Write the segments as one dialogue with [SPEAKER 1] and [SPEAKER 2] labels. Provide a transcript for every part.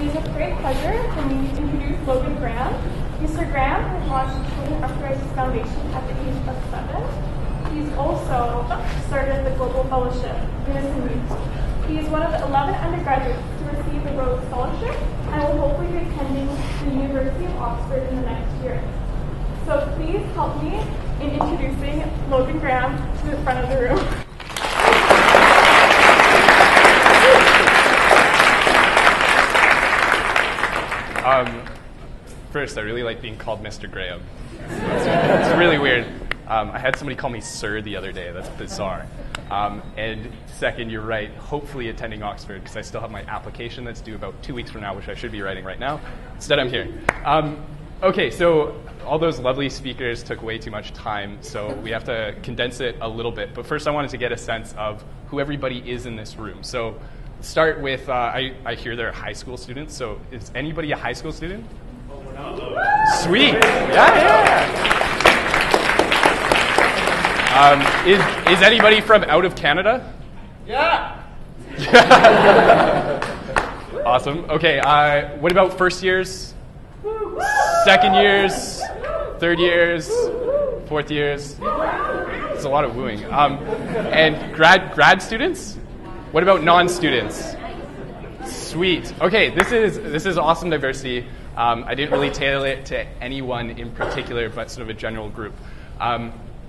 [SPEAKER 1] It is a great pleasure for me to introduce Logan Graham. Mr. Graham has launched the Children Arthritis Foundation at the age of 7. He's also started the Global Fellowship in his youth. He is one of the 11 undergraduates to receive the Rhodes Scholarship and will hopefully be attending the University of Oxford in the next year. So please help me in introducing Logan Graham to the front of the room.
[SPEAKER 2] First, I really like being called Mr. Graham. It's really weird. I had somebody call me Sir the other day. That's bizarre. And second, you're right, hopefully attending Oxford, because I still have my application that's due about 2 weeks from now, which I should be writing right now. Instead, I'm here. Okay, so all those lovely speakers took way too much time, so we have to condense it a little bit. But first, I wanted to get a sense of who everybody is in this room. So start with, I hear there are high school students, so is anybody a high school student? Sweet. Yeah. Is anybody from out of Canada?
[SPEAKER 3] Yeah.
[SPEAKER 2] Awesome. Okay. What about first years, second years, third years, fourth years? There's a lot of wooing. And grad students? What about non-students? Sweet. Okay. This is awesome diversity. I didn't really tailor it to anyone in particular, but sort of a general group.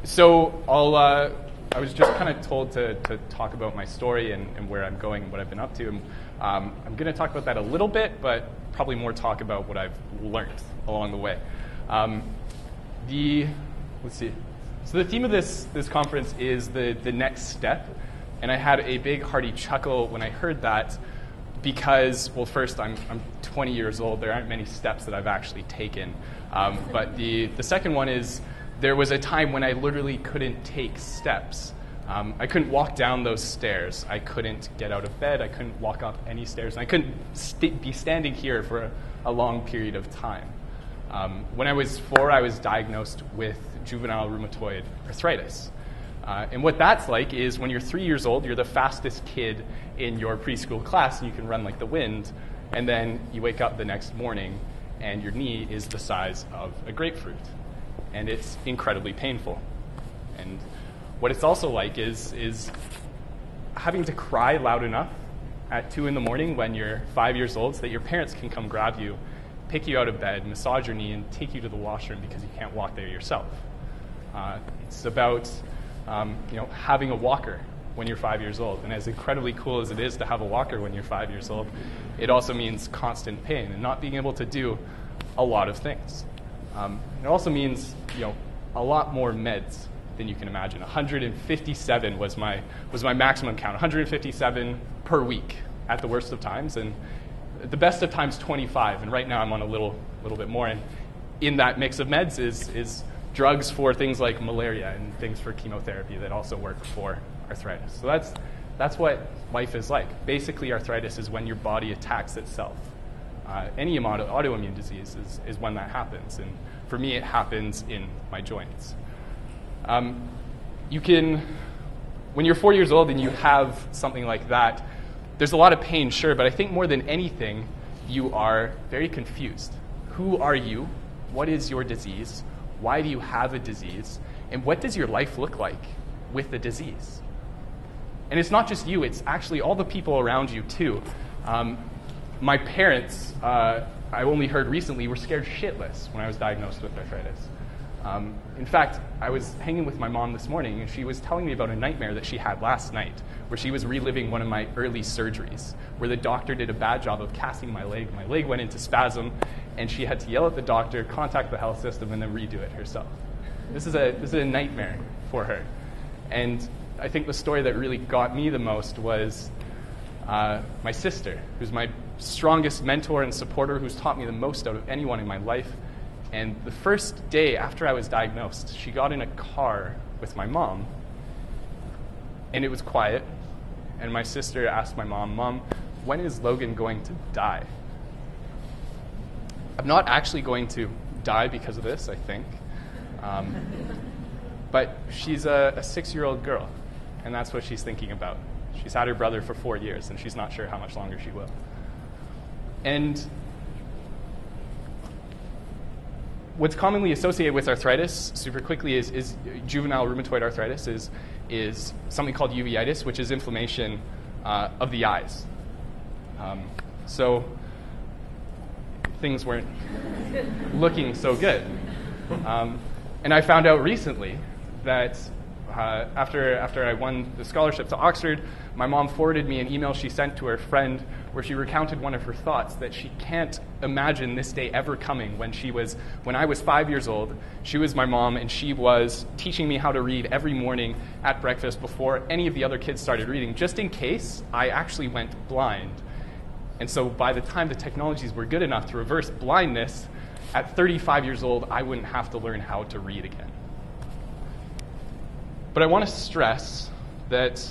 [SPEAKER 2] So I was just kind of told to talk about my story and where I'm going and what I've been up to. And, I'm going to talk about that a little bit, but probably more talk about what I've learned along the way. Let's see. So the theme of this conference is the next step, and I had a big hearty chuckle when I heard that. Because, well, first, I'm 20 years old. There aren't many steps that I've actually taken. But the second one is there was a time when I literally couldn't take steps. I couldn't walk down those stairs. I couldn't get out of bed. I couldn't walk up any stairs. And I couldn't be standing here for a long period of time. When I was 4, I was diagnosed with juvenile rheumatoid arthritis. And what that's like is when you're 3 years old, you're the fastest kid in your preschool class, and you can run like the wind, and then you wake up the next morning, and your knee is the size of a grapefruit, and it's incredibly painful. And what it's also like is having to cry loud enough at 2 in the morning when you're 5 years old so that your parents can come grab you, pick you out of bed, massage your knee, and take you to the washroom because you can't walk there yourself. It's about having a walker when you're 5 years old. And as incredibly cool as it is to have a walker when you're 5 years old, it also means constant pain and not being able to do a lot of things. It also means, a lot more meds than you can imagine. 157 was my maximum count, 157 per week at the worst of times, and the best of times 25. And right now I'm on a little bit more. And in that mix of meds is drugs for things like malaria and things for chemotherapy that also work for arthritis. So that's what life is like. Basically, arthritis is when your body attacks itself. Any autoimmune disease is when that happens. And for me, it happens in my joints. When you're 4 years old and you have something like that, there's a lot of pain, sure, but I think more than anything, you are very confused. Who are you? What is your disease? Why do you have a disease? And what does your life look like with the disease? And it's not just you, it's actually all the people around you too. My parents, I only heard recently, were scared shitless when I was diagnosed with arthritis. In fact, I was hanging with my mom this morning, and she was telling me about a nightmare that she had last night, where she was reliving one of my early surgeries, where the doctor did a bad job of casting my leg. My leg went into spasm, and she had to yell at the doctor, contact the health system, and then redo it herself. This is a nightmare for her. And I think the story that really got me the most was my sister, who's my strongest mentor and supporter, who's taught me the most out of anyone in my life. And the first day after I was diagnosed, she got in a car with my mom, and it was quiet. And my sister asked my mom, "Mom, when is Logan going to die?" I'm not actually going to die because of this, I think. But she's a 6-year-old girl, and that's what she's thinking about. She's had her brother for 4 years, and she's not sure how much longer she will. And what's commonly associated with arthritis, super quickly, is juvenile rheumatoid arthritis, is something called uveitis, which is inflammation of the eyes. So things weren't looking so good. And I found out recently that after I won the scholarship to Oxford, my mom forwarded me an email she sent to her friend where she recounted one of her thoughts, that she can't imagine this day ever coming when I was 5 years old. She was my mom, and she was teaching me how to read every morning at breakfast before any of the other kids started reading, just in case I actually went blind. And so by the time the technologies were good enough to reverse blindness, at 35 years old, I wouldn't have to learn how to read again. But I want to stress that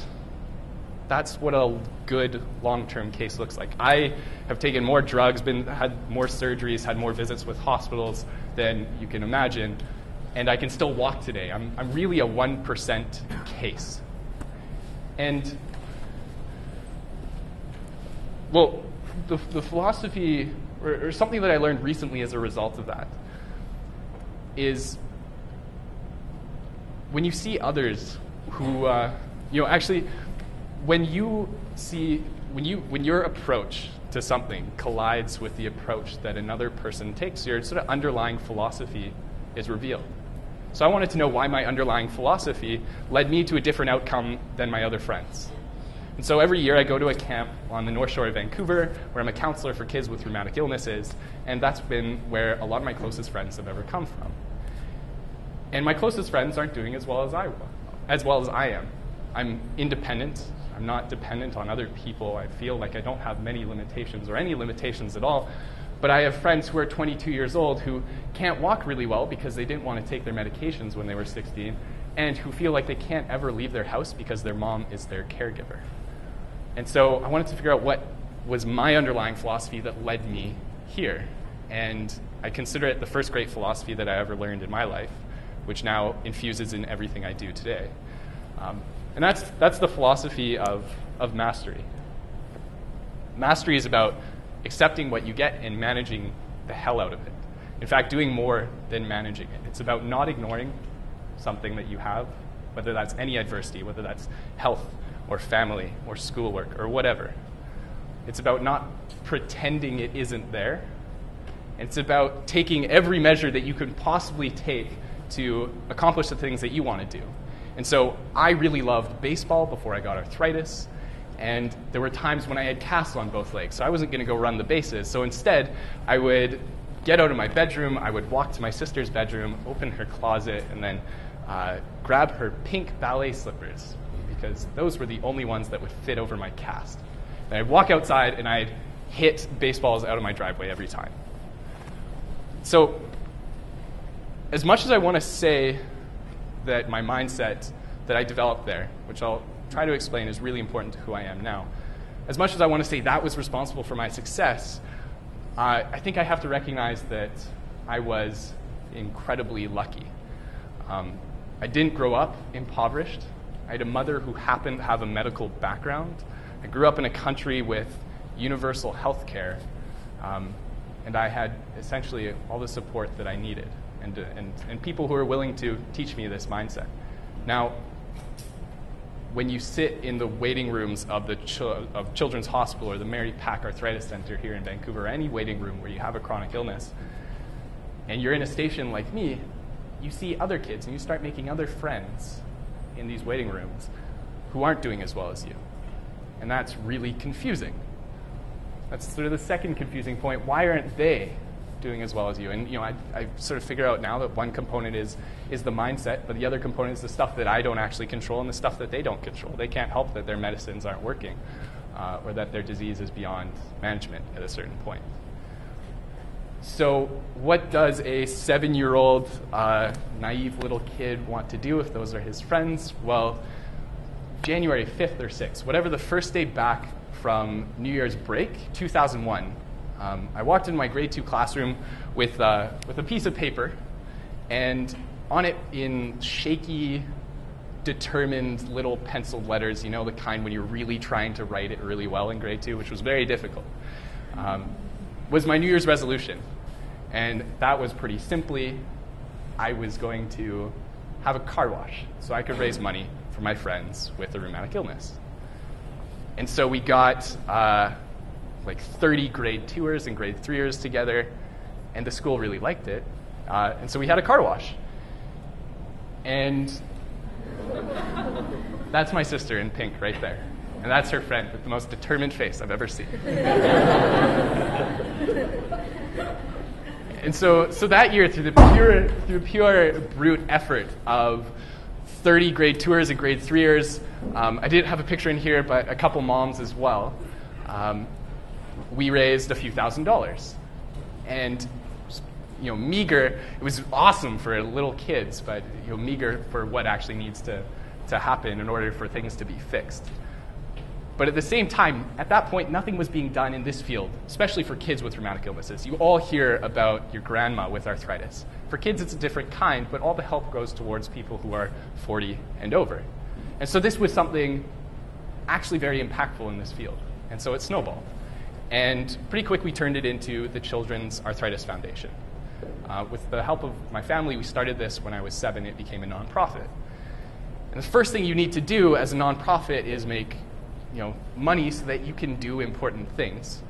[SPEAKER 2] that's what a good long-term case looks like. I have taken more drugs, had more surgeries, had more visits with hospitals than you can imagine, and I can still walk today. I'm really a 1% case. And, well, the philosophy, or something that I learned recently as a result of that, is when you see others who, actually, when your approach to something collides with the approach that another person takes, your sort of underlying philosophy is revealed. So I wanted to know why my underlying philosophy led me to a different outcome than my other friends. And so every year I go to a camp on the North Shore of Vancouver where I'm a counselor for kids with rheumatic illnesses, and that's been where a lot of my closest friends have ever come from. And my closest friends aren't doing as well as I am. I'm independent. I'm not dependent on other people. I feel like I don't have many limitations or any limitations at all. But I have friends who are 22 years old who can't walk really well because they didn't want to take their medications when they were 16, and who feel like they can't ever leave their house because their mom is their caregiver. And so I wanted to figure out what was my underlying philosophy that led me here. And I consider it the first great philosophy that I ever learned in my life, which now infuses in everything I do today. And that's the philosophy of mastery. Mastery is about accepting what you get and managing the hell out of it. In fact, doing more than managing it. It's about not ignoring something that you have, whether that's any adversity, whether that's health or family or schoolwork or whatever. It's about not pretending it isn't there. It's about taking every measure that you could possibly take to accomplish the things that you want to do. And so I really loved baseball before I got arthritis, and there were times when I had casts on both legs, so I wasn't going to go run the bases. So instead, I would get out of my bedroom, I would walk to my sister's bedroom, open her closet, and then grab her pink ballet slippers, because those were the only ones that would fit over my cast. And I'd walk outside, and I'd hit baseballs out of my driveway every time. So as much as I want to say that my mindset that I developed there, which I'll try to explain is really important to who I am now, as much as I want to say that was responsible for my success, I think I have to recognize that I was incredibly lucky. I didn't grow up impoverished. I had a mother who happened to have a medical background. I grew up in a country with universal health care, and I had essentially all the support that I needed, and people who are willing to teach me this mindset. Now, when you sit in the waiting rooms of the Children's Hospital or the Mary Pack Arthritis Center here in Vancouver, or any waiting room where you have a chronic illness, and you're in a station like me, you see other kids and you start making other friends in these waiting rooms who aren't doing as well as you. And that's really confusing. That's sort of the second confusing point. Why aren't they doing as well as you? And I sort of figure out now that one component is the mindset, but the other component is the stuff that I don't actually control and the stuff that they don't control. They can't help that their medicines aren't working or that their disease is beyond management at a certain point. So what does a 7-year-old naive little kid want to do if those are his friends? Well, January 5th or 6th, whatever the first day back from New Year's break, 2001, I walked into my grade 2 classroom with a piece of paper, and on it in shaky, determined little penciled letters, the kind when you're really trying to write it really well in grade 2, which was very difficult. was my New Year's resolution. And that was pretty simply, I was going to have a car wash so I could raise money for my friends with a rheumatic illness. And so we got like 30 grade 2ers and grade 3ers together, and the school really liked it. And so we had a car wash. And that's my sister in pink right there. And that's her friend with the most determined face I've ever seen. And so that year, through the pure brute effort of 30 grade 2ers and grade 3ers, I didn't have a picture in here, but a couple moms as well, we raised a few $1,000s. And meager, it was awesome for little kids, but meager for what actually needs to happen in order for things to be fixed. But at the same time, at that point, nothing was being done in this field, especially for kids with rheumatic illnesses. You all hear about your grandma with arthritis. For kids, it's a different kind, but all the help goes towards people who are 40 and over. And so this was something actually very impactful in this field. And so it snowballed. And pretty quick, we turned it into the Children's Arthritis Foundation. With the help of my family, we started this when I was 7. It became a nonprofit. And the first thing you need to do as a nonprofit is make money so that you can do important things.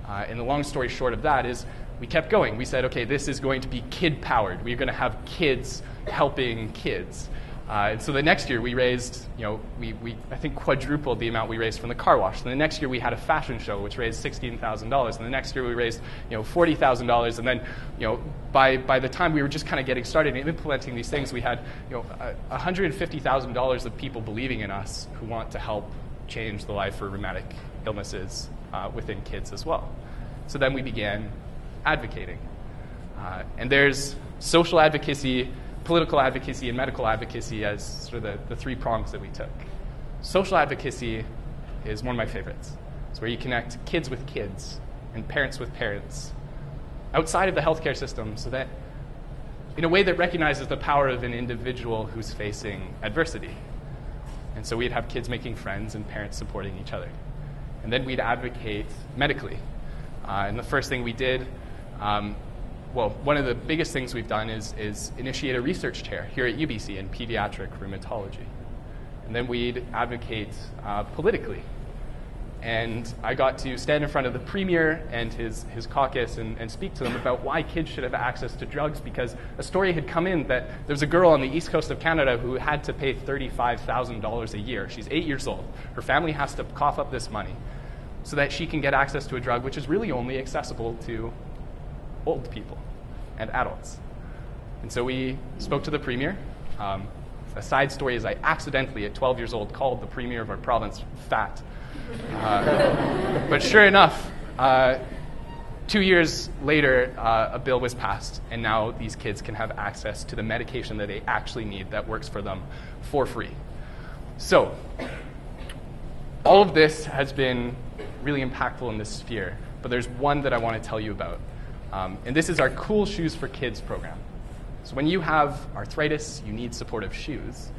[SPEAKER 2] And the long story short of that is we kept going. We said, okay, this is going to be kid-powered. We're going to have kids helping kids. And so the next year we raised, we I think quadrupled the amount we raised from the car wash. And the next year we had a fashion show which raised $16,000. And the next year we raised, $40,000. And then, by the time we were just kind of getting started and implementing these things, we had, $150,000 of people believing in us who want to help change the life for rheumatic illnesses within kids as well. So then we began advocating. And there's social advocacy, political advocacy, and medical advocacy as sort of the 3 prongs that we took. Social advocacy is one of my favorites. It's where you connect kids with kids and parents with parents outside of the healthcare system so that in a way that recognizes the power of an individual who's facing adversity. And so we'd have kids making friends and parents supporting each other. And then we'd advocate medically. And the first thing we did, one of the biggest things we've done is initiate a research chair here at UBC in pediatric rheumatology. And then we'd advocate politically. And I got to stand in front of the premier and his caucus and speak to them about why kids should have access to drugs, because a story had come in that there's a girl on the east coast of Canada who had to pay $35,000 a year. She's 8 years old. Her family has to cough up this money so that she can get access to a drug which is really only accessible to old people and adults. And so we spoke to the premier. A side story is I accidentally, at 12 years old, called the premier of our province fat. But sure enough, 2 years later, a bill was passed, and now these kids can have access to the medication that they actually need that works for them for free. So, all of this has been really impactful in this sphere, but there's one that I want to tell you about. And this is our Cool Shoes for Kids program. So when you have arthritis, you need supportive shoes,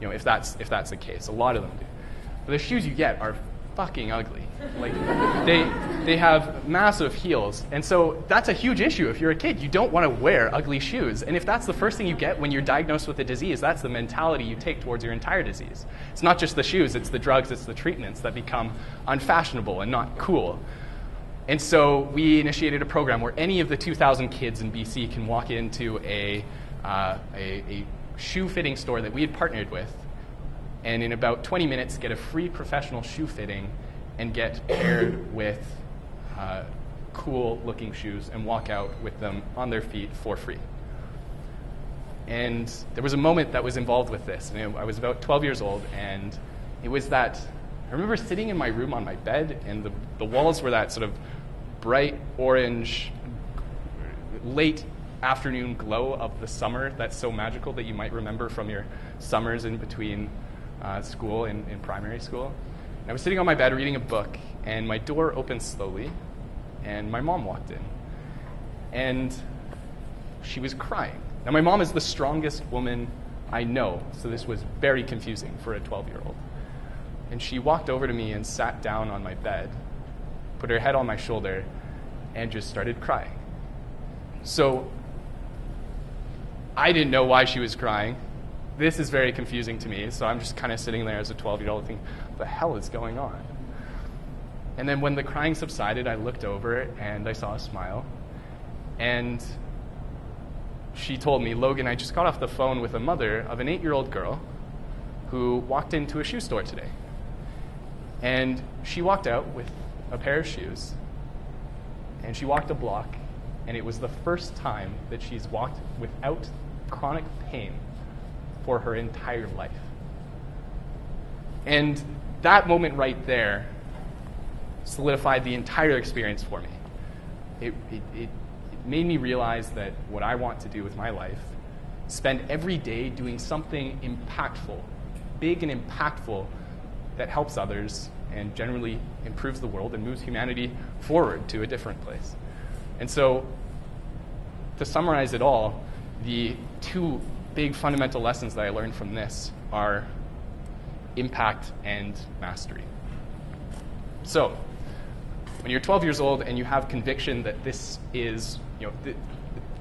[SPEAKER 2] if that's the case. A lot of them do. But the shoes you get are fucking ugly. Like, they have massive heels. And so that's a huge issue. If you're a kid, you don't want to wear ugly shoes. And if that's the first thing you get when you're diagnosed with a disease, that's the mentality you take towards your entire disease. It's not just the shoes, it's the drugs, it's the treatments that become unfashionable and not cool. And so we initiated a program where any of the 2,000 kids in BC can walk into a shoe fitting store that we had partnered with, and in about 20 minutes get a free professional shoe fitting and get paired with cool looking shoes and walk out with them on their feet for free. And there was a moment that was involved with this. And I was about 12 years old, and it was that I remember sitting in my room on my bed, and the walls were that sort of bright orange, late afternoon glow of the summer that's so magical that you might remember from your summers in between school in primary school. And I was sitting on my bed reading a book, and my door opened slowly, and my mom walked in. And she was crying. Now, my mom is the strongest woman I know, so this was very confusing for a 12-year-old. And she walked over to me and sat down on my bed, put her head on my shoulder, and just started crying. So I didn't know why she was crying. This is very confusing to me, so I'm just kind of sitting there as a 12-year-old thinking, what the hell is going on? And then when the crying subsided, I looked over and I saw a smile. And she told me, Logan, I just got off the phone with a mother of an 8-year-old girl who walked into a shoe store today. And she walked out with a pair of shoes, and she walked a block, and it was the first time that she's walked without chronic pain for her entire life. And that moment right there solidified the entire experience for me. It made me realize that what I want to do with my life, spend every day doing something impactful, big and impactful, that helps others and generally improves the world and moves humanity forward to a different place. And so, to summarize it all, the two big fundamental lessons that I learned from this are impact and mastery. So, when you're 12 years old and you have conviction that this is,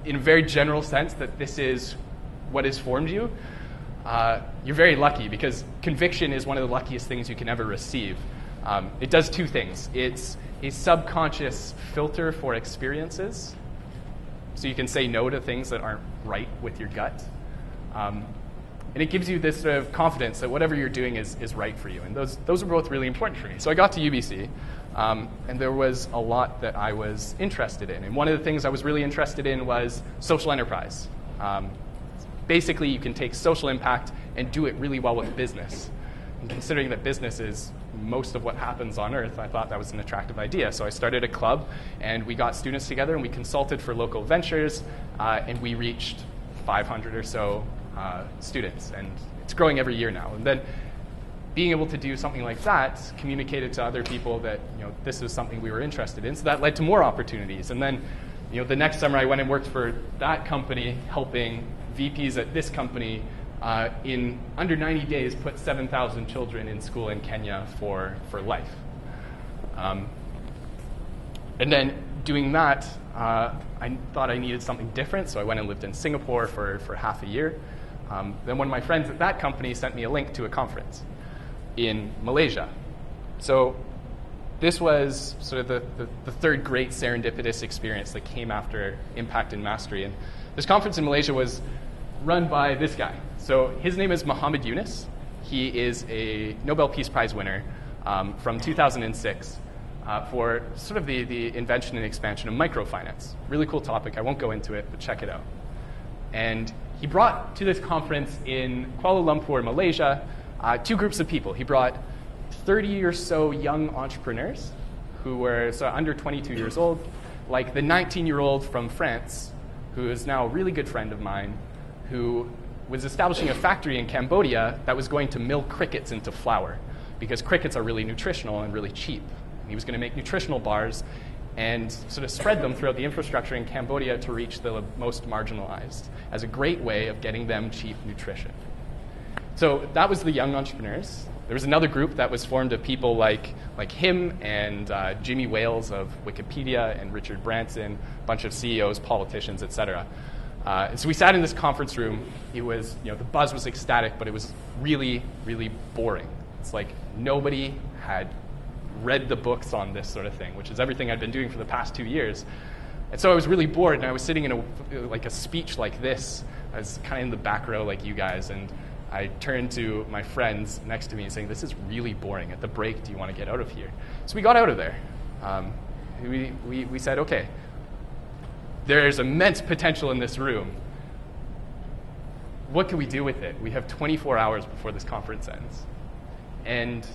[SPEAKER 2] in a very general sense, that this is what has formed you, you're very lucky, because conviction is one of the luckiest things you can ever receive. It does two things. It's a subconscious filter for experiences, so you can say no to things that aren't right with your gut. And it gives you this sort of confidence that whatever you're doing is right for you. And those are both really important for me. So I got to UBC, and there was a lot that I was interested in. And one of the things I was really interested in was social enterprise. Basically, you can take social impact and do it really well with business. And considering that business is most of what happens on Earth, I thought that was an attractive idea. So I started a club, and we got students together, and we consulted for local ventures, and we reached 500 or so students. And it's growing every year now. And then being able to do something like that communicated to other people that this is something we were interested in. So that led to more opportunities. And then the next summer I went and worked for that company, helping VPs at this company in under 90 days put 7,000 children in school in Kenya for life. And then doing that, I thought I needed something different, so I went and lived in Singapore for half a year. Then one of my friends at that company sent me a link to a conference in Malaysia. So this was sort of the third great serendipitous experience that came after impact and mastery. And this conference in Malaysia was run by this guy. So his name is Muhammad Yunus. He is a Nobel Peace Prize winner from 2006 for sort of the invention and expansion of microfinance. Really cool topic. I won't go into it, but check it out. And he brought to this conference in Kuala Lumpur, Malaysia, two groups of people. He brought 30 or so young entrepreneurs who were under 22 years old, like the 19-year-old from France, who is now a really good friend of mine, who was establishing a factory in Cambodia that was going to mill crickets into flour, because crickets are really nutritional and really cheap. And he was going to make nutritional bars and sort of spread them throughout the infrastructure in Cambodia to reach the most marginalized as a great way of getting them cheap nutrition. So that was the young entrepreneurs. There was another group that was formed of people like him and Jimmy Wales of Wikipedia and Richard Branson, a bunch of CEOs, politicians, etc. And so we sat in this conference room. It was, the buzz was ecstatic, but it was really, really boring. It's like nobody had read the books on this sort of thing, which is everything I'd been doing for the past 2 years. And so I was really bored, and I was sitting in a speech like this. I was kind of in the back row like you guys, and I turned to my friends next to me and saying, this is really boring. At the break, do you want to get out of here? So we got out of there. We said, okay, there's immense potential in this room. What can we do with it? We have 24 hours before this conference ends. And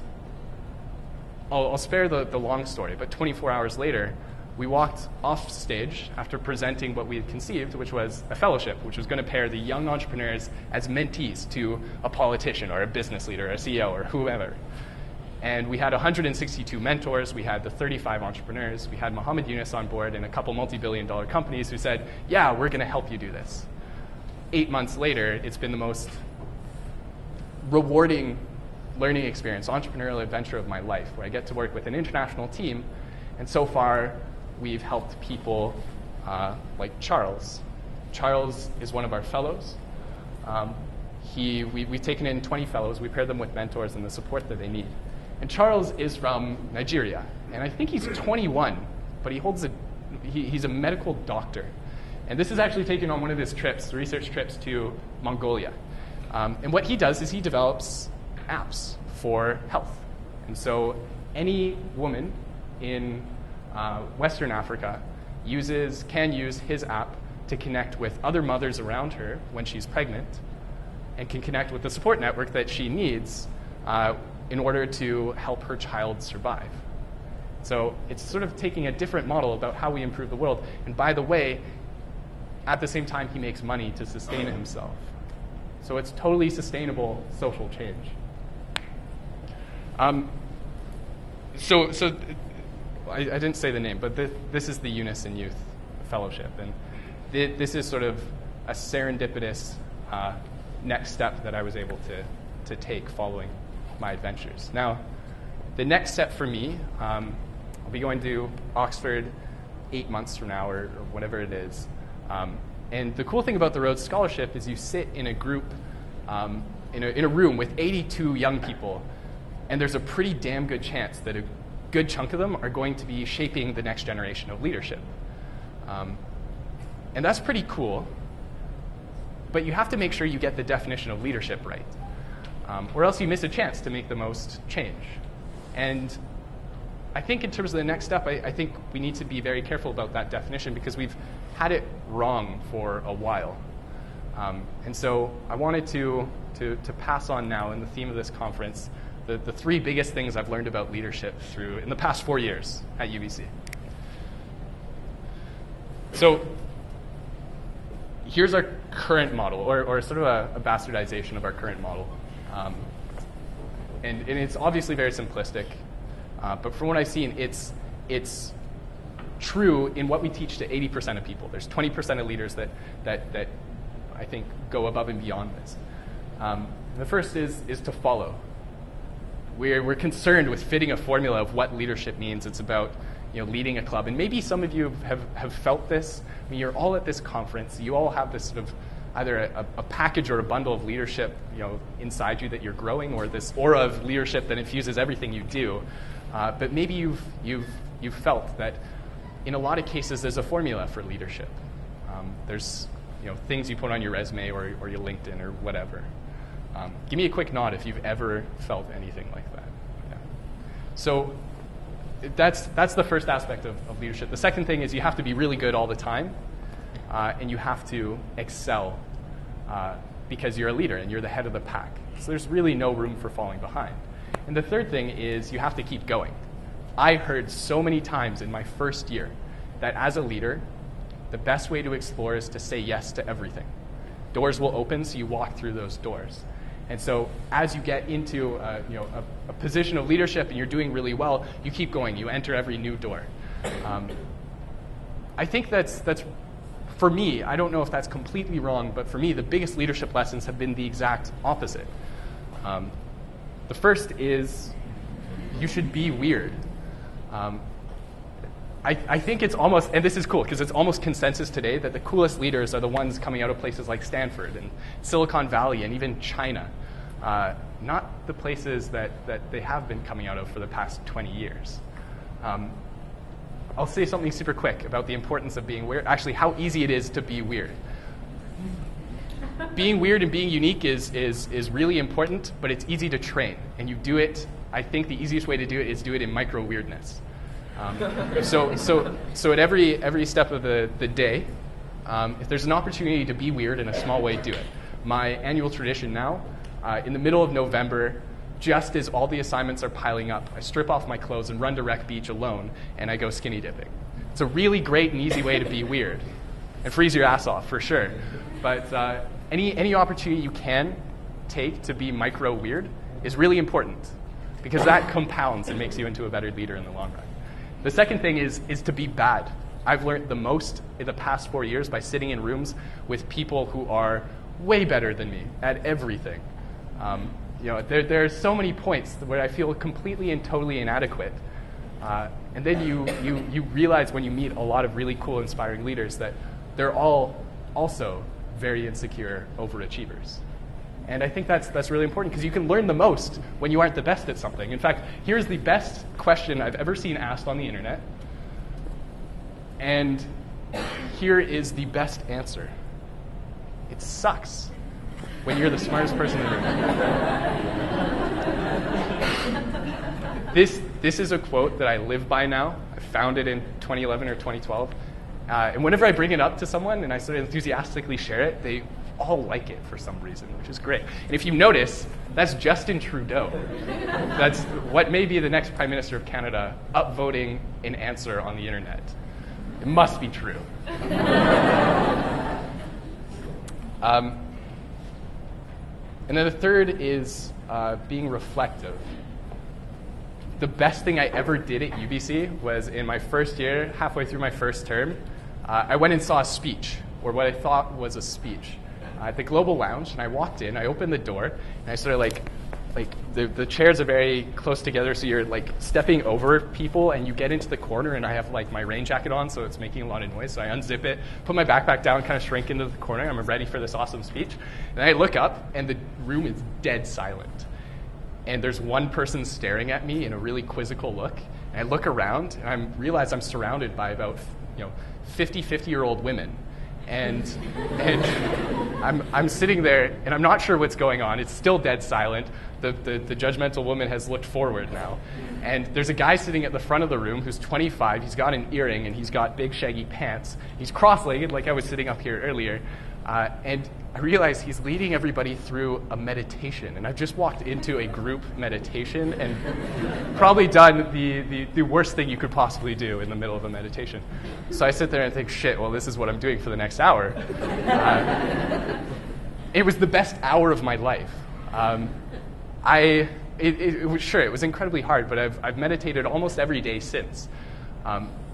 [SPEAKER 2] I'll spare the long story, but 24 hours later, we walked off stage after presenting what we had conceived, which was a fellowship, which was going to pair the young entrepreneurs as mentees to a politician or a business leader or a CEO or whoever. And we had 162 mentors. We had the 35 entrepreneurs. We had Muhammad Yunus on board and a couple multi-billion-dollar companies who said, yeah, we're going to help you do this. 8 months later, it's been the most rewarding learning experience, entrepreneurial adventure of my life, where I get to work with an international team. And so far, we've helped people like Charles. Charles is one of our fellows. We've taken in 20 fellows. We pair them with mentors and the support that they need. And Charles is from Nigeria, and I think he's 21, but he's a medical doctor. And this is actually taken on one of his trips, research trips to Mongolia. And what he does is he develops apps for health. And so any woman in Western Africa can use his app to connect with other mothers around her when she's pregnant, and can connect with the support network that she needs in order to help her child survive. So it's sort of taking a different model about how we improve the world. And by the way, at the same time, he makes money to sustain himself. So it's totally sustainable social change. So I didn't say the name, but this is the Unison Youth Fellowship. And this is sort of a serendipitous next step that I was able to take following my adventures. Now, the next step for me, I'll be going to Oxford 8 months from now or whatever it is. And the cool thing about the Rhodes Scholarship is you sit in a group, in a room with 82 young people, and there's a pretty damn good chance that a good chunk of them are going to be shaping the next generation of leadership. And that's pretty cool, but you have to make sure you get the definition of leadership right, or else you miss a chance to make the most change. And I think in terms of the next step, I think we need to be very careful about that definition because we've had it wrong for a while. And so I wanted to pass on now in the theme of this conference the 3 biggest things I've learned about leadership in the past 4 years at UBC. So here's our current model, or sort of a bastardization of our current model. And it's obviously very simplistic, but from what I've seen, it's true in what we teach to 80% of people. There's 20% of leaders that I think go above and beyond this. The first is to follow. We're concerned with fitting a formula of what leadership means. It's about leading a club. And maybe some of you have felt this. I mean, you're all at this conference. You all have this sort of either a package or a bundle of leadership inside you that you're growing, or this aura of leadership that infuses everything you do. But maybe you've felt that in a lot of cases there's a formula for leadership. There's things you put on your resume or your LinkedIn or whatever. Give me a quick nod if you've ever felt anything like that. Yeah. So that's the first aspect of leadership. The second thing is you have to be really good all the time, and you have to excel because you're a leader and you're the head of the pack. So there's really no room for falling behind. And the third thing is you have to keep going. I heard so many times in my first year that as a leader, the best way to explore is to say yes to everything. Doors will open, so you walk through those doors. And so as you get into a position of leadership and you're doing really well, you keep going. You enter every new door. I think that's for me, I don't know if that's completely wrong, but for me, the biggest leadership lessons have been the exact opposite. The first is you should be weird. I think it's almost, and this is cool, because it's almost consensus today that the coolest leaders are the ones coming out of places like Stanford and Silicon Valley and even China, not the places that they have been coming out of for the past 20 years. I'll say something super quick about the importance of being weird, actually how easy it is to be weird. Being weird and being unique is really important, but it's easy to train, and you do it, I think the easiest way to do it is do it in micro-weirdness. So at every step of the day, if there's an opportunity to be weird in a small way, do it. My annual tradition now, in the middle of November, just as all the assignments are piling up, I strip off my clothes and run to Wreck Beach alone, and I go skinny dipping. It's a really great and easy way to be weird and freeze your ass off, for sure. But any opportunity you can take to be micro-weird is really important, because that compounds and makes you into a better leader in the long run. The second thing is to be bad. I've learned the most in the past 4 years by sitting in rooms with people who are way better than me at everything. There are so many points where I feel completely and totally inadequate. And then you realize when you meet a lot of really cool, inspiring leaders that they're all also very insecure overachievers. And I think that's really important because you can learn the most when you aren't the best at something. In fact, here's the best question I've ever seen asked on the internet. And here is the best answer. It sucks when you're the smartest person in the room. This is a quote that I live by now. I found it in 2011 or 2012. And whenever I bring it up to someone and I sort of enthusiastically share it, they all like it for some reason, which is great. And if you notice, that's Justin Trudeau. That's what may be the next Prime Minister of Canada upvoting an answer on the internet. It must be true. And then the third is being reflective. The best thing I ever did at UBC was in my first year, halfway through my first term, I went and saw a speech, or what I thought was a speech, at the Global Lounge. And I walked in, I opened the door, and I sort of like the chairs are very close together, so you're like stepping over people, and you get into the corner, and I have like my rain jacket on, so it's making a lot of noise. So I unzip it, put my backpack down, kind of shrink into the corner. I'm ready for this awesome speech. And I look up, and the room is dead silent. And there's one person staring at me in a really quizzical look. And I look around, and I realize I'm surrounded by about 50-year-old women. And I'm sitting there, and I'm not sure what's going on. It's still dead silent. The judgmental woman has looked forward now. And there's a guy sitting at the front of the room who's 25. He's got an earring, and he's got big, shaggy pants. He's cross-legged, like I was sitting up here earlier. And I realize he's leading everybody through a meditation. And I've just walked into a group meditation and probably done the worst thing you could possibly do in the middle of a meditation. So I sit there and think, shit, well, this is what I'm doing for the next hour. It was the best hour of my life. It was incredibly hard, but I've meditated almost every day since.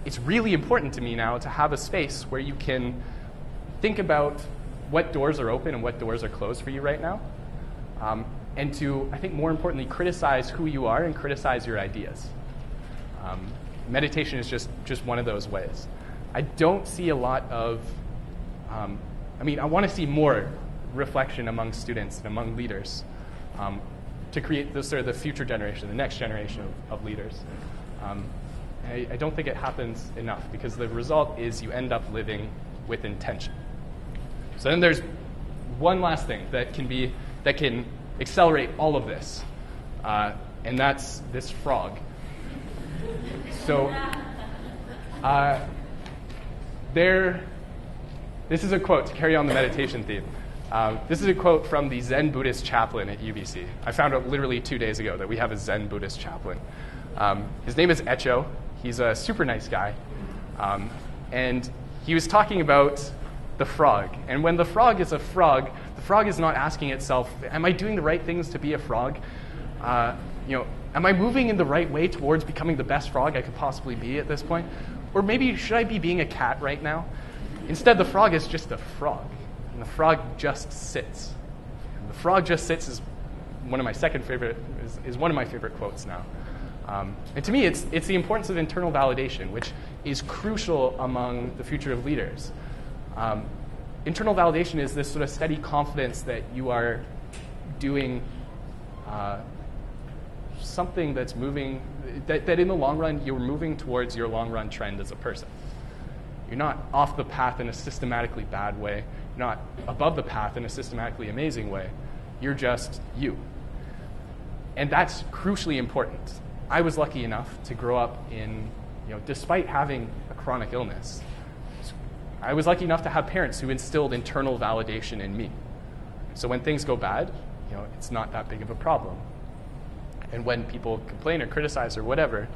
[SPEAKER 2] It's really important to me now to have a space where you can think about what doors are open and what doors are closed for you right now. And to, I think more importantly, criticize who you are and criticize your ideas. Meditation is just one of those ways. I don't see a lot of, I want to see more reflection among students and among leaders to create the future generation, the next generation of leaders. I don't think it happens enough because the result is you end up living with intention. So then there's one last thing that can accelerate all of this, and that's this frog. So this is a quote to carry on the meditation theme. This is a quote from the Zen Buddhist chaplain at UBC. I found out literally 2 days ago that we have a Zen Buddhist chaplain. His name is Echo. He's a super nice guy. And he was talking about the frog. And when the frog is a frog, the frog is not asking itself, am I doing the right things to be a frog? Am I moving in the right way towards becoming the best frog I could possibly be at this point? Or maybe should I be being a cat right now? Instead, the frog is just a frog. And the frog just sits. And the frog just sits is one of my favorite quotes now. And to me, it's the importance of internal validation, which is crucial among the future of leaders. Internal validation is this sort of steady confidence that you are doing something that's moving, that in the long run, you're moving towards your long-run trend as a person. You're not off the path in a systematically bad way. You're not above the path in a systematically amazing way. You're just you. And that's crucially important. I was lucky enough to grow up in, despite having a chronic illness, I was lucky enough to have parents who instilled internal validation in me. So when things go bad, it's not that big of a problem. And when people complain or criticize or whatever,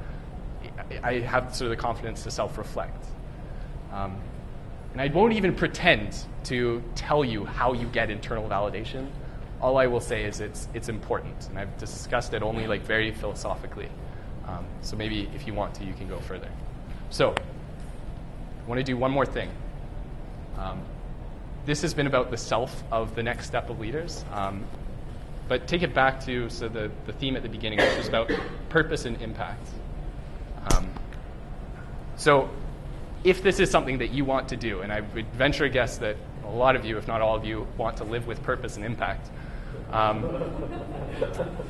[SPEAKER 2] I have sort of the confidence to self-reflect. And I won't even pretend to tell you how you get internal validation. All I will say is it's important, and I've discussed it only very philosophically. So maybe if you want to, you can go further. So I want to do one more thing. This has been about the self of the next step of leaders. But take it back to the theme at the beginning, which was about purpose and impact. So if this is something that you want to do, and I would venture a guess that a lot of you, if not all of you, want to live with purpose and impact.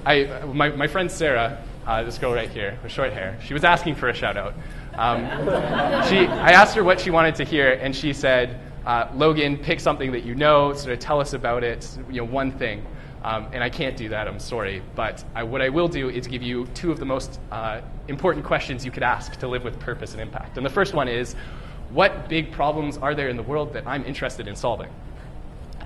[SPEAKER 2] My friend Sarah, this girl right here with short hair, she was asking for a shout out. I asked her what she wanted to hear, and she said, Logan, pick something that you know, sort of tell us about it, one thing. And I can't do that, I'm sorry. But what I will do is give you two of the most important questions you could ask to live with purpose and impact. And the first one is, what big problems are there in the world that I'm interested in solving?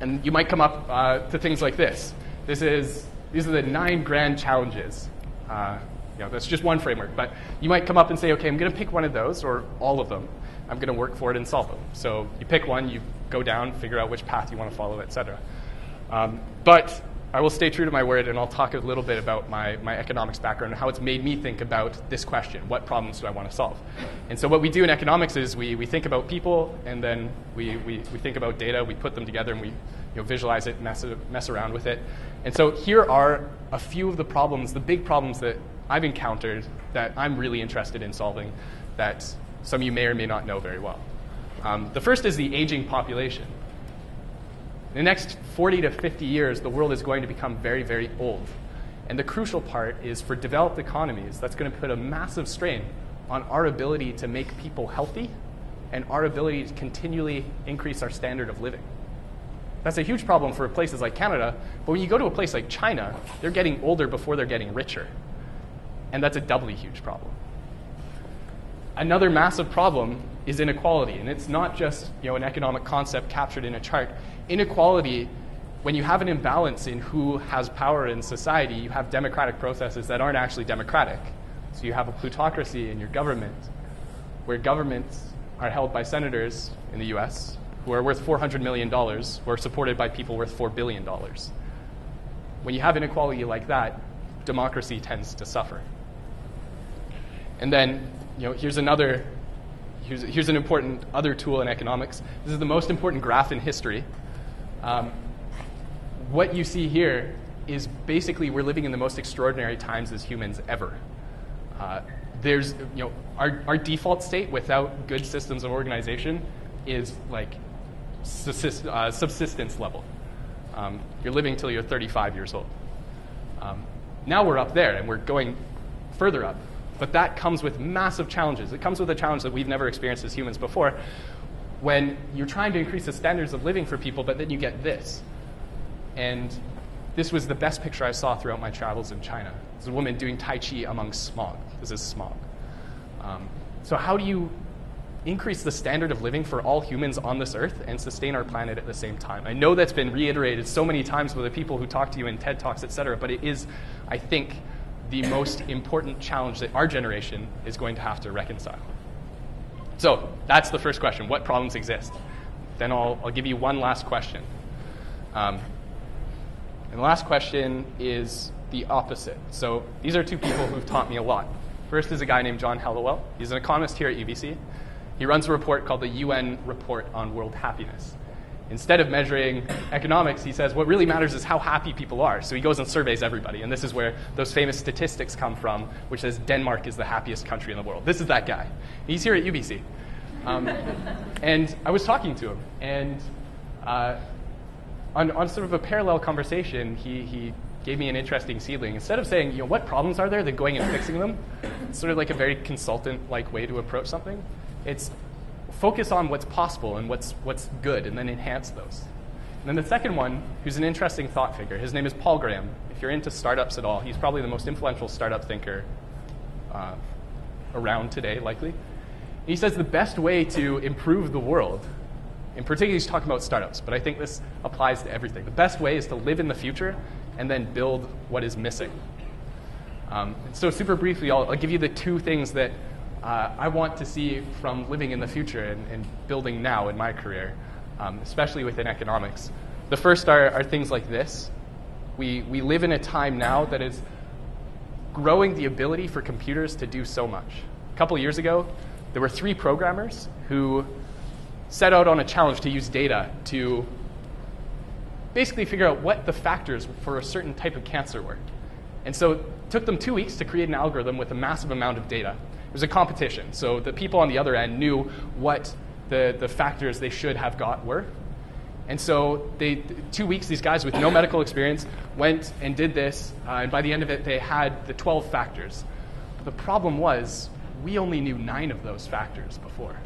[SPEAKER 2] And you might come up to things like this. These are the 9 grand challenges. That's just one framework. But you might come up and say, okay, I'm going to pick one of those, or all of them. I'm going to work for it and solve them. So you pick one, you go down, figure out which path you want to follow, et cetera. But I will stay true to my word, and I'll talk a little bit about my economics background and how it's made me think about this question: what problems do I want to solve? And so what we do in economics is we think about people, and then we think about data, we put them together, and we visualize it, mess around with it. And so here are a few of the problems, the big problems that I've encountered that I'm really interested in solving that some of you may or may not know very well. The first is the aging population. In the next 40 to 50 years, the world is going to become very, very old. And the crucial part is for developed economies, that's going to put a massive strain on our ability to make people healthy and our ability to continually increase our standard of living. That's a huge problem for places like Canada, but when you go to a place like China, they're getting older before they're getting richer. And that's a doubly huge problem. Another massive problem is inequality, and it's not just an economic concept captured in a chart. Inequality, when you have an imbalance in who has power in society, you have democratic processes that aren't actually democratic. So you have a plutocracy in your government, where governments are held by senators in the US who are worth $400 million, who are supported by people worth $4 billion. When you have inequality like that, democracy tends to suffer. And then, here's an important other tool in economics. This is the most important graph in history. What you see here is basically we're living in the most extraordinary times as humans ever. There's, our default state without good systems of organization is like subsistence level. You're living till you're 35 years old. Now we're up there and we're going further up. But that comes with massive challenges. It comes with a challenge that we've never experienced as humans before, when you're trying to increase the standards of living for people, but then you get this. And this was the best picture I saw throughout my travels in China. There's a woman doing Tai Chi among smog. This is smog. So how do you increase the standard of living for all humans on this earth and sustain our planet at the same time? I know that's been reiterated so many times by the people who talk to you in TED Talks, et cetera, but it is, I think, the most important challenge that our generation is going to have to reconcile. So that's the first question. What problems exist? Then I'll give you one last question. And the last question is the opposite. So these are two people who've taught me a lot. First is a guy named John Hallowell. He's an economist here at UBC. He runs a report called the UN Report on World Happiness. Instead of measuring economics, he says what really matters is how happy people are. So he goes and surveys everybody. And this is where those famous statistics come from, which says Denmark is the happiest country in the world. This is that guy. He's here at UBC. And I was talking to him. And on sort of a parallel conversation, he gave me an interesting seedling. Instead of saying, what problems are there, then going and fixing them, it's sort of like a very consultant-like way to approach something. It's focus on what's possible and what's good, and then enhance those. And then the second one, who's an interesting thought figure, his name is Paul Graham. If you're into startups at all, he's probably the most influential startup thinker around today, likely. And he says the best way to improve the world, in particular he's talking about startups, but I think this applies to everything. The best way is to live in the future and then build what is missing. So super briefly, I'll give you the two things that I want to see from living in the future and building now in my career, especially within economics. The first are things like this. We live in a time now that is growing the ability for computers to do so much. A couple years ago, there were 3 programmers who set out on a challenge to use data to basically figure out what the factors for a certain type of cancer were. And so it took them 2 weeks to create an algorithm with a massive amount of data. was a competition. So the people on the other end knew what the factors they should have got were. And so 2 weeks, these guys with no medical experience went and did this, and by the end of it, they had the 12 factors. But the problem was, we only knew 9 of those factors before.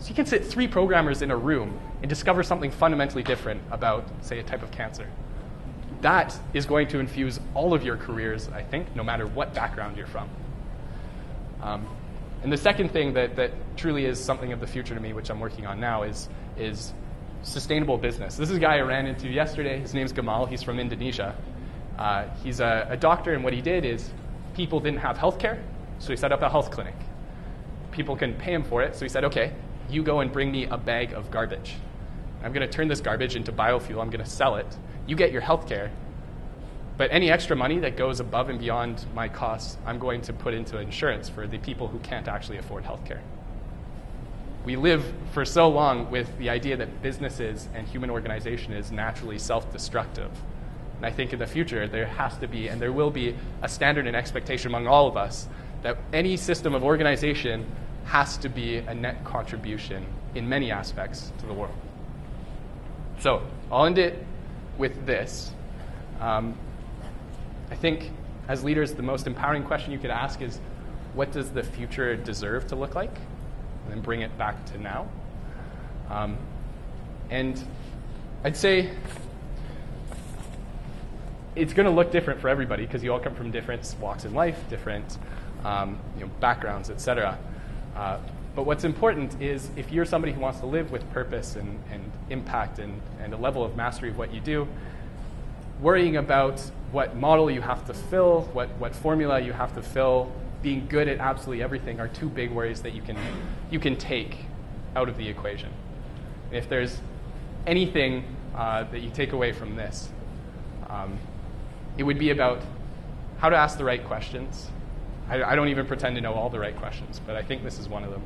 [SPEAKER 2] So you can sit 3 programmers in a room and discover something fundamentally different about, say, a type of cancer. That is going to infuse all of your careers, I think, no matter what background you're from. And the second thing that truly is something of the future to me, which I'm working on now, is sustainable business. This is a guy I ran into yesterday. His name's Gamal. He's from Indonesia. He's a doctor, and what he did is people didn't have health care, so he set up a health clinic. People couldn't pay him for it, so he said, okay, you go and bring me a bag of garbage. I'm going to turn this garbage into biofuel. I'm going to sell it. You get your health care, but any extra money that goes above and beyond my costs, I'm going to put into insurance for the people who can't actually afford health care. We live for so long with the idea that businesses and human organization is naturally self-destructive. And I think in the future there has to be, and there will be, a standard and expectation among all of us that any system of organization has to be a net contribution in many aspects to the world. So I'll end it with this. I think as leaders, the most empowering question you could ask is, what does the future deserve to look like? And then bring it back to now. And I'd say it's going to look different for everybody because you all come from different walks in life, different backgrounds, etc. But what's important is if you're somebody who wants to live with purpose and impact and a level of mastery of what you do, worrying about what model you have to fill, what formula you have to fill, being good at absolutely everything are 2 big worries that you can take out of the equation. And if there's anything that you take away from this, it would be about how to ask the right questions. I don't even pretend to know all the right questions, but I think this is one of them.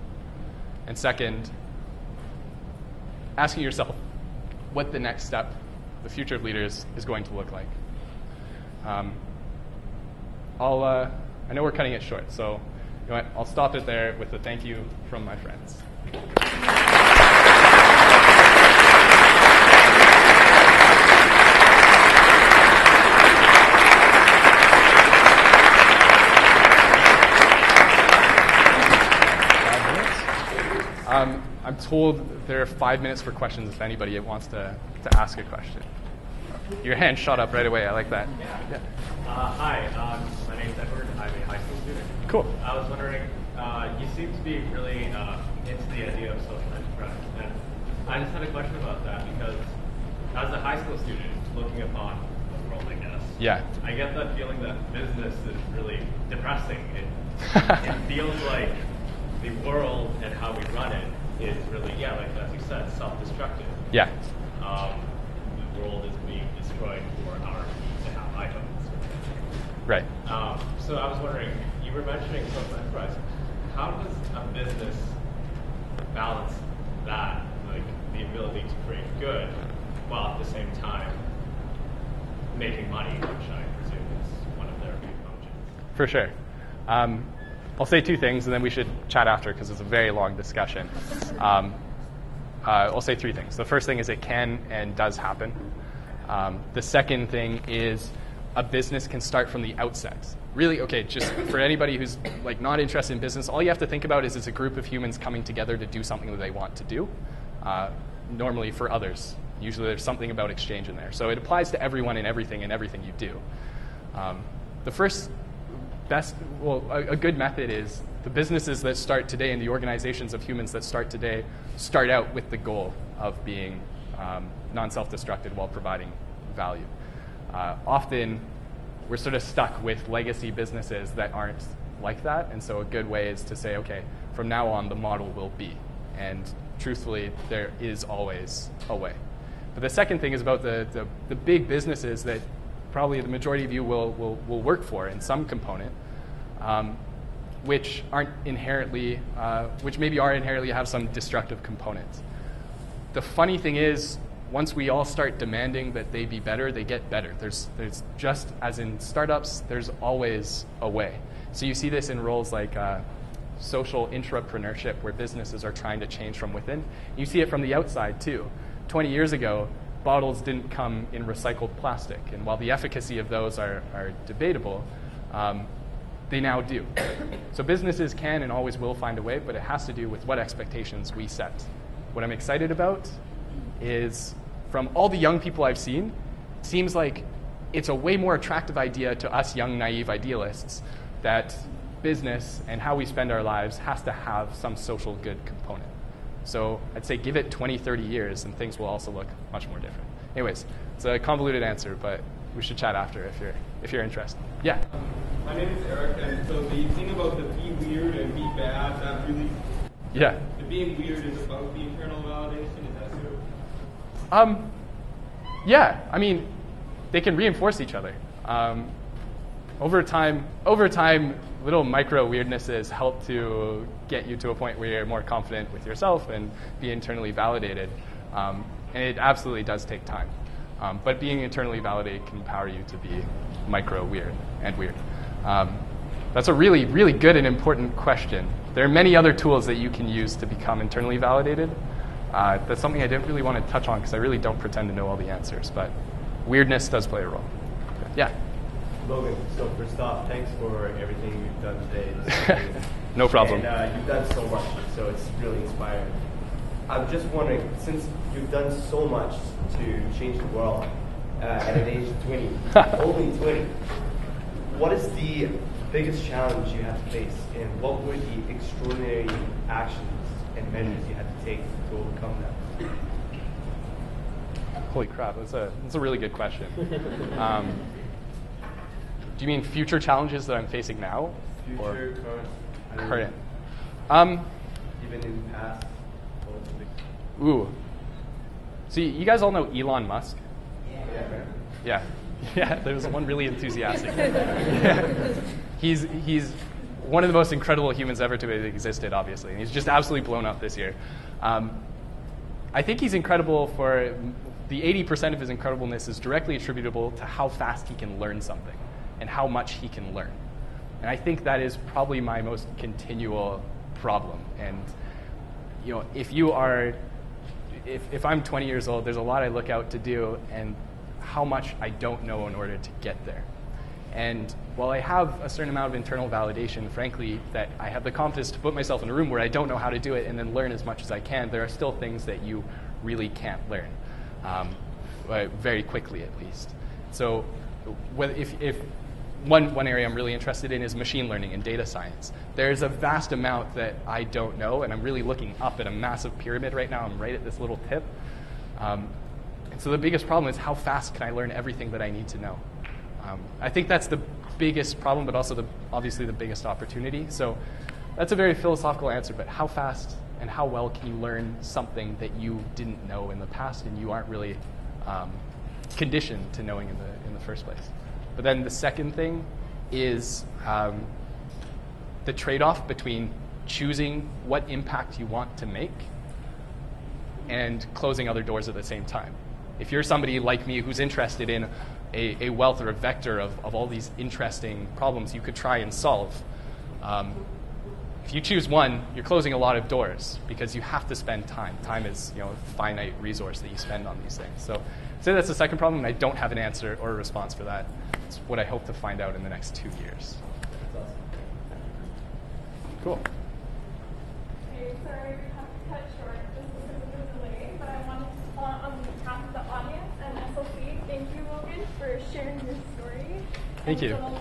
[SPEAKER 2] And second, asking yourself what the next step, the future of leaders, is going to look like. I know we're cutting it short, so you know what? I'll stop it there with a thank you from my friends. I'm told there are 5 minutes for questions if anybody wants to ask a question. Your hand shot up right away. I like that. Yeah.
[SPEAKER 3] Hi, my name's Edward. I'm a high school student.
[SPEAKER 2] Cool.
[SPEAKER 3] I was wondering, you seem to be really into the idea of social enterprise. And I just had a question about that because as a high school student looking upon the world, I guess,
[SPEAKER 2] yeah,
[SPEAKER 3] I get that feeling that business is really depressing. It feels like the world and how we run it is really, like as you said, self-destructive.
[SPEAKER 2] Yeah.
[SPEAKER 3] The world is being destroyed for our needs to have items.
[SPEAKER 2] Right.
[SPEAKER 3] So I was wondering, you were mentioning social enterprise. How does a business balance that, like the ability to create good, while at the same time making money, which I presume is one of their big functions?
[SPEAKER 2] For sure. I'll say 2 things, and then we should chat after because it's a very long discussion. I'll say 3 things. The first thing is it can and does happen. The second thing is a business can start from the outset. Really, okay, just for anybody who's like not interested in business, all you have to think about is it's a group of humans coming together to do something that they want to do, normally for others. Usually there's something about exchange in there. So it applies to everyone and everything you do. The first a good method is the businesses that start today and the organizations of humans that start today start out with the goal of being non-self-destructed while providing value. Often we're sort of stuck with legacy businesses that aren't like that, and so a good way is to say, okay, from now on the model will be, and truthfully there is always a way. But the second thing is about the big businesses that probably the majority of you will work for in some component, which aren't inherently, which maybe are inherently have some destructive components. The funny thing is, once we all start demanding that they be better, they get better. There's just as in startups, there's always a way. So you see this in roles like social intrapreneurship where businesses are trying to change from within. You see it from the outside too. 20 years ago, bottles didn't come in recycled plastic, and while the efficacy of those are debatable, they now do. So businesses can and always will find a way, but it has to do with what expectations we set. What I'm excited about is, from all the young people I've seen, it seems like it's a way more attractive idea to us young, naive idealists that business and how we spend our lives has to have some social good component. So I'd say give it 20, 30 years and things will also look much more different. Anyways, it's a convoluted answer, but we should chat after if you're interested. Yeah?
[SPEAKER 4] My name is Eric, and so the thing about the be weird and be bad, that really...
[SPEAKER 2] Yeah.
[SPEAKER 4] The being weird is about the internal validation, is that true?
[SPEAKER 2] Yeah, I mean, they can reinforce each other. Over time, little micro weirdnesses help to get you to a point where you're more confident with yourself and be internally validated. And it absolutely does take time. But being internally validated can empower you to be micro weird and weird. That's a really, really good and important question. There are many other tools that you can use to become internally validated. That's something I didn't really want to touch on because I really don't pretend to know all the answers, but weirdness does play a role. Yeah?
[SPEAKER 5] Logan, so first off, thanks for everything you've done today.
[SPEAKER 2] No problem.
[SPEAKER 5] And you've done so much, so it's really inspiring. I'm just wondering, since you've done so much to change the world at an age of 20, only 20, what is the biggest challenge you have to face, and what were the extraordinary actions and measures you had to take to overcome that?
[SPEAKER 2] Holy crap, that's a really good question. Do you mean future challenges that I'm facing now?
[SPEAKER 5] Future,
[SPEAKER 2] current.
[SPEAKER 5] Even in the past?
[SPEAKER 2] Ooh. So you guys all know Elon Musk? Yeah. Yeah, there's one really enthusiastic. Yeah. He's one of the most incredible humans ever to have existed, obviously. And he's just absolutely blown up this year. I think he's incredible for the 80% of his incredibleness is directly attributable to how fast he can learn something and how much he can learn. And I think that is probably my most continual problem. And you know, if I'm 20 years old, there's a lot I look out to do and how much I don't know in order to get there. And while I have a certain amount of internal validation, frankly, that I have the confidence to put myself in a room where I don't know how to do it and then learn as much as I can, there are still things that you really can't learn, very quickly at least. So if one area I'm really interested in is machine learning and data science. There's a vast amount that I don't know, and I'm really looking up at a massive pyramid right now. I'm right at this little tip. And so the biggest problem is how fast can I learn everything that I need to know? I think that's the biggest problem, but also obviously the biggest opportunity. So that's a very philosophical answer, but how fast and how well can you learn something that you didn't know in the past and you aren't really conditioned to knowing in the first place? But then the second thing is the trade-off between choosing what impact you want to make and closing other doors at the same time. If you're somebody like me who's interested in a wealth or a vector of all these interesting problems you could try and solve, if you choose one, you're closing a lot of doors because you have to spend time. Time is, a finite resource that you spend on these things. So that's the second problem, and I don't have an answer or a response for that. It's what I hope to find out in the next 2 years. Cool.
[SPEAKER 1] Okay, sorry, we have to cut short just because of the delay, but I wanted to, on behalf of the audience and SLC, thank you, Logan, for sharing your story.
[SPEAKER 2] Thank you.
[SPEAKER 1] And